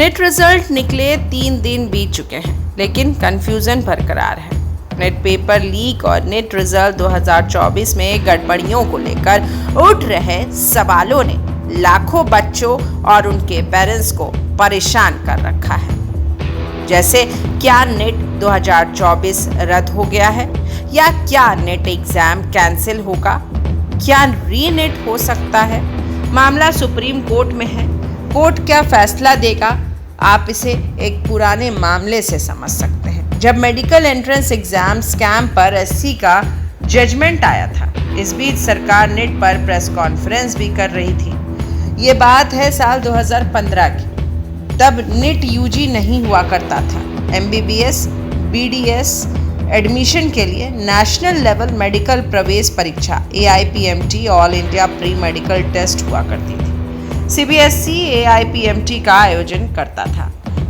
Net result निकले 3 दिन बीत चुके हैं, लेकिन कंफ्यूजन बरकरार है। नेट पेपर लीक और नेट रिजल्ट 2024 में गड़बड़ियों को लेकर उठ रहे सवालों ने लाखों बच्चों और उनके पेरेंट्स को परेशान कर रखा है। जैसे, क्या नेट 2024 रद्द हो गया है, या क्या नेट एग्जाम कैंसिल होगा, क्या री नेट हो सकता है। मामला सुप्रीम कोर्ट में है। कोर्ट क्या फैसला देगा, आप इसे एक पुराने मामले से समझ सकते हैं, जब मेडिकल एंट्रेंस एग्जाम स्कैम पर एससी का जजमेंट आया था। इस बीच सरकार नेट पर प्रेस कॉन्फ्रेंस भी कर रही थी। ये बात है साल 2015 की। तब नेट यूजी नहीं हुआ करता था। एमबीबीएस, बीडीएस एडमिशन के लिए नेशनल लेवल मेडिकल प्रवेश परीक्षा AIPMT all India pre medical test हुआ करती थी। CBSE AIPMT का आयोजन करता था।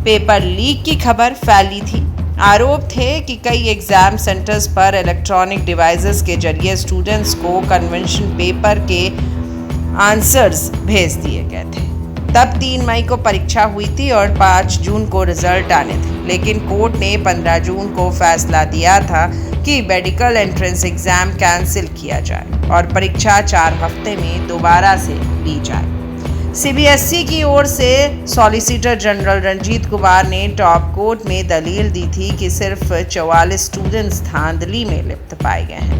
पेपर लीक की खबर फैली थी। आरोप थे कि कई एग्जाम सेंटर्स पर इलेक्ट्रॉनिक डिवाइसेस के जरिए स्टूडेंट्स को कन्वेंशन पेपर के आंसर्स भेज दिए गए थे। तब 3 मई को परीक्षा हुई थी और 5 जून को रिजल्ट आने थे, लेकिन कोर्ट ने 15 जून को फैसला दिया था कि मेडिकल एंट्रेंस एग्जाम कैंसिल किया जाए और परीक्षा 4 हफ्ते में दोबारा से ली जाए। CBSE की ओर से सॉलिसिटर जनरल रंजीत कुमार ने टॉप कोर्ट में दलील दी थी कि सिर्फ 44 स्टूडेंट्स धांधली में लिप्त पाए गए हैं।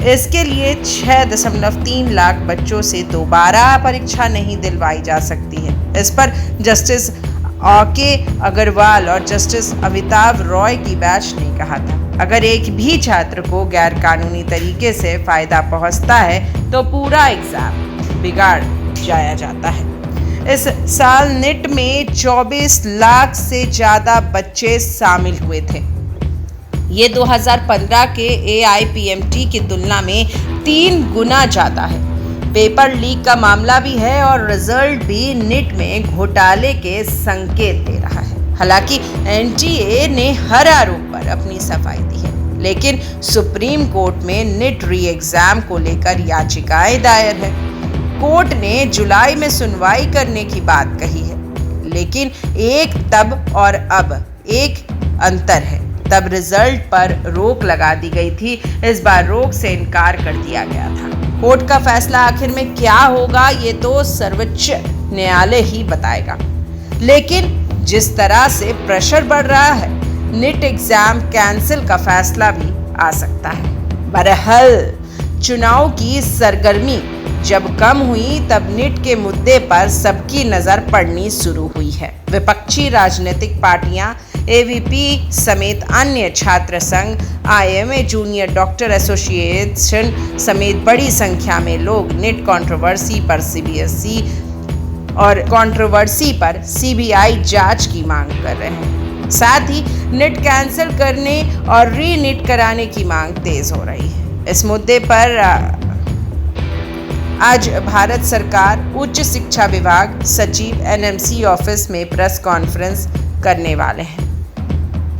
इसके लिए 6.3 लाख बच्चों से दोबारा परीक्षा नहीं दिलवाई जा सकती है। इस पर जस्टिस के अग्रवाल और जस्टिस अमिताभ रॉय की बेंच ने कहा था, अगर एक भी छात्र को गैर कानूनी तरीके से फायदा पहुंचता है तो पूरा एग्जाम बिगाड़ जाया जाता है। इस साल नेट में 24 लाख से ज्यादा बच्चे शामिल हुए थे। ये 2015 के AIPMT की तुलना में 3 गुना ज्यादा है। पेपर लीक का मामला भी है और रिजल्ट भी नेट में घोटाले के संकेत दे रहा है। हालांकि NTA ने हर आरोप पर अपनी सफाई दी है, लेकिन सुप्रीम कोर्ट में नेट री एग्जाम को लेकर याचिकाएं दायर है। कोर्ट ने जुलाई में सुनवाई करने की बात कही है, लेकिन एक तब और अब एक अंतर है। तब रिजल्ट पर रोक लगा दी गई थी, इस बार रोक से इनकार कर दिया गया था। कोर्ट का फैसला आखिर में क्या होगा, ये तो सर्वोच्च न्यायालय ही बताएगा। लेकिन जिस तरह से प्रेशर बढ़ रहा है, नेट एग्जाम कैंसिल का फैसला भी आ सकता है। बहरहाल चुनाव की सरगर्मी जब कम हुई, तब नेट के मुद्दे पर सबकी नजर पड़नी शुरू हुई है। विपक्षी राजनीतिक पार्टियां, AVP समेत अन्य छात्र संघ, IMA जूनियर डॉक्टर एसोसिएशन समेत बड़ी संख्या में लोग नेट कंट्रोवर्सी पर CBSE और कंट्रोवर्सी पर CBI जांच की मांग कर रहे हैं। साथ ही नेट कैंसिल करने और री नेट कराने की मांग तेज हो रही है। इस मुद्दे पर आज भारत सरकार उच्च शिक्षा विभाग सचिव NMC ऑफिस में प्रेस कॉन्फ्रेंस करने वाले हैं।